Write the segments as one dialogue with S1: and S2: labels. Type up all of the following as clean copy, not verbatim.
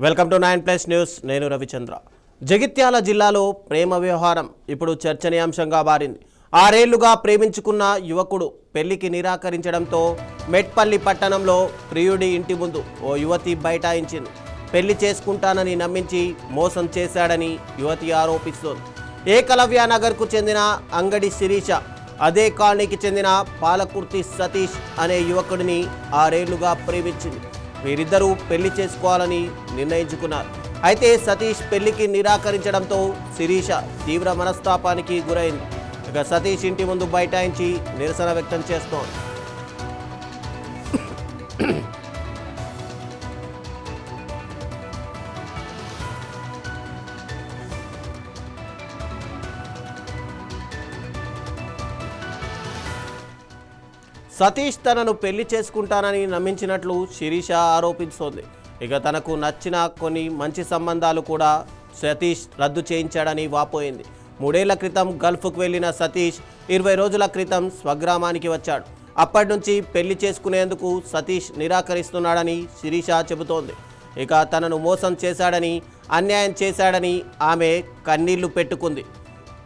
S1: Welcome to 9+ news. నేను రవిచంద్ర. జగిత్యాల జిల్లాలో ప్రేమ వ్యవహారం ఇప్పుడు చర్చనీయాంశంగా మారింది. 6 ఏళ్లుగా ప్రేమించుకున్న యువకుడు పెళ్లికి నిరాకరించడంతో మెట్పల్లి పట్టణంలో ప్రియుడి ఇంటి ముందు ఓ యువతి బైఠాయించింది. పెళ్లి చేసుకుంటానని నమ్మించి మోసం చేశాడని యువతి ఆరోపిస్తోంది. ఏకలవ్య నగర్కు చెందిన అంగడి శిరీష అదే కాలనీకి చెందిన పాలకుర్తి సతీష్ అనే యువకుడిని 6 ఏళ్లుగా ప్రేమించింది. వీరిద్దరూ పెళ్లి చేసుకోవాలని నిర్ణయించుకున్నారు. అయితే సతీష్ పెళ్లికి నిరాకరించడంతో శిరీష తీవ్ర మనస్తాపానికి గురైంది. ఇక సతీష్ ఇంటి ముందు బైఠాయించి నిరసన వ్యక్తం చేస్తోంది. సతీష్ తనను పెళ్లి చేసుకుంటానని నమ్మించినట్లు శిరీష ఆరోపిస్తోంది. ఇక తనకు నచ్చిన కొన్ని మంచి సంబంధాలు కూడా సతీష్ రద్దు చేయించాడని వాపోయింది. 3 ఏళ్ల క్రితం గల్ఫ్కు వెళ్లిన సతీష్ 20 రోజుల క్రితం స్వగ్రామానికి వచ్చాడు. అప్పటి నుంచి పెళ్లి చేసుకునేందుకు సతీష్ నిరాకరిస్తున్నాడని శిరీష చెబుతోంది. ఇక తనను మోసం చేశాడని, అన్యాయం చేశాడని ఆమె కన్నీళ్లు పెట్టుకుంది.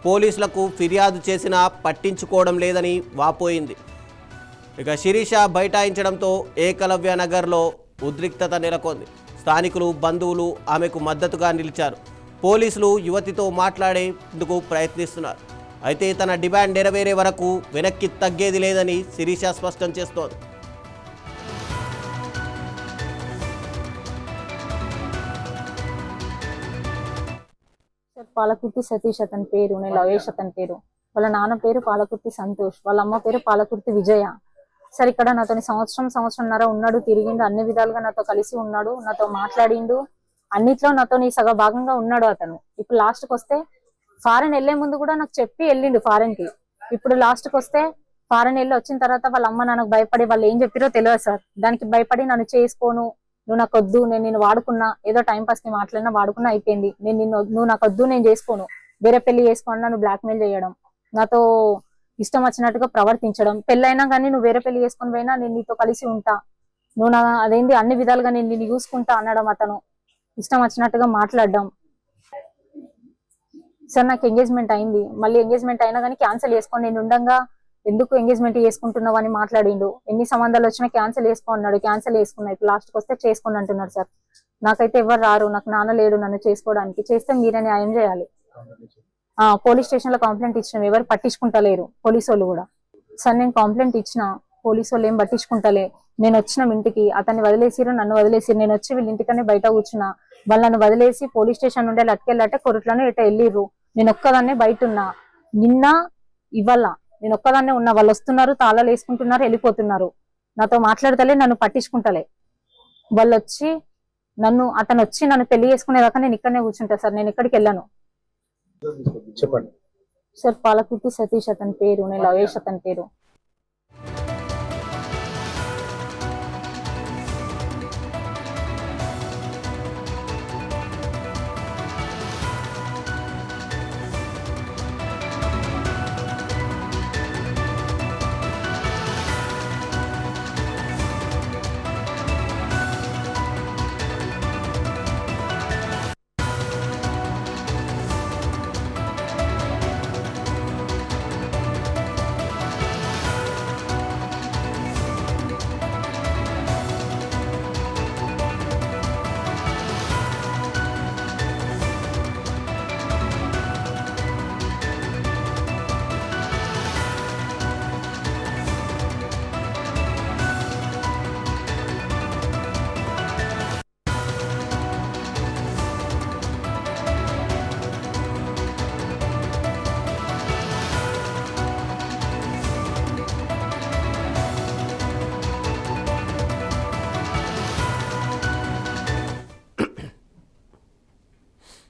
S1: పోలీసులకు ఫిర్యాదు చేసినా పట్టించుకోవడం లేదని వాపోయింది. ఇక శిరీష బైఠాయించడంతో ఏకలవ్య నగర్లో ఉద్రిక్తత నెలకొంది. స్థానికులు, బంధువులు ఆమెకు మద్దతుగా నిలిచారు. పోలీసులు యువతితో మాట్లాడేందుకు ప్రయత్నిస్తున్నారు. అయితే తన డిమాండ్ నెరవేరే వరకు వెనక్కి తగ్గేది లేదని శిరీష స్పష్టం చేస్తోంది.
S2: పాలకుర్తి సతీష్ అతని పేరు, నేను లవేష్ అతని పేరు. వాళ్ళ నాన్న పేరు పాలకుర్తి సంతోష్, వాళ్ళ అమ్మ పేరు పాలకుర్తి విజయ. సరే, ఇక్కడ నాతో సంవత్సరంన్నర ఉన్నాడు, తిరిగిండు, అన్ని విధాలుగా నాతో కలిసి ఉన్నాడు, నాతో మాట్లాడిండు, అన్నిట్లో నాతో సగ భాగంగా ఉన్నాడు అతను. ఇప్పుడు లాస్ట్కి వస్తే ఫారెన్ వెళ్లే ముందు కూడా నాకు చెప్పి వెళ్ళిండు ఫారెన్ కి. ఇప్పుడు లాస్ట్కి వస్తే ఫారెన్ వెళ్ళి వచ్చిన తర్వాత వాళ్ళ అమ్మ నాన్నకు భయపడి వాళ్ళు ఏం చెప్పారో తెలియదు సార్. దానికి భయపడి నన్ను చేసుకోను, నువ్వు నాకు వద్దు, నేను నిన్ను వాడుకున్నా, ఏదో టైం పాస్ కి మాట్లాడినా వాడుకున్నా అయిపోయింది, నువ్వు నాకు వద్దు, నేను చేసుకోను, వేరే పెళ్లి చేసుకోను, నన్ను బ్లాక్మెయిల్ చేయడం, నాతో ఇష్టం వచ్చినట్టుగా ప్రవర్తించడం, పెళ్ళైనా కానీ నువ్వు వేరే పెళ్లి చేసుకుని పోయినా నేను నీతో కలిసి ఉంటా, నువ్వు నా అదేంటి అన్ని విధాలుగా నేను నిన్ను చూసుకుంటా అనడం, అతను ఇష్టం వచ్చినట్టుగా మాట్లాడడం. సార్, నాకు ఎంగేజ్మెంట్ అయింది, మళ్ళీ ఎంగేజ్మెంట్ అయినా కానీ క్యాన్సిల్ చేసుకొని నేను ఉండగా ఎందుకు ఎంగేజ్మెంట్ చేసుకుంటున్నావు అని మాట్లాడిండు. ఎన్ని సంబంధాలు వచ్చినా క్యాన్సిల్ చేసుకో అన్నాడు, క్యాన్సిల్ చేసుకున్నా. ఇప్పుడు లాస్ట్కి వస్తే చేసుకోండి అంటున్నాడు సార్. నాకైతే ఎవరు రారు, నాకు నాన్న లేడు నన్ను చేసుకోవడానికి. చేస్తే మీరే న్యాయం చేయాలి. పోలీస్ స్టేషన్ లో కంప్లైంట్ ఇచ్చినాం, ఎవరు పట్టించుకుంటలేరు, పోలీసు వాళ్ళు కూడా. సార్, నేను కంప్లైంట్ ఇచ్చిన, పోలీసు వాళ్ళు ఏం పట్టించుకుంటలే. నేను వచ్చిన ఇంటికి, అతన్ని వదిలేసిరు, నన్ను వదిలేసిరు. నేను వచ్చి వీళ్ళ ఇంటికనే బయట కూర్చున్నా, వాళ్ళని వదిలేసి పోలీస్ స్టేషన్ నుండి లట్టుకెళ్ళాటే కొరట్లోనే ఇట వెళ్ళిర్రు. నేను ఒక్కదాన్నే బయట ఉన్నా, నిన్న ఇవాళ నేను ఒక్కదాన్నే ఉన్నా. వాళ్ళు వస్తున్నారు, తాళాలు వేసుకుంటున్నారు, వెళ్ళిపోతున్నారు, నాతో మాట్లాడతలే, నన్ను పట్టించుకుంటలే. వాళ్ళు వచ్చి అతను వచ్చి నన్ను పెళ్లి చేసుకునేదాకా నేను ఇక్కడనే కూర్చుంటా సార్, నేను ఎక్కడికి వెళ్ళాను.
S3: చెప్పండి
S2: సార్, పాలకుర్తి సతీష్ అతని పేరు, నేను లవేష్ అతని పేరు.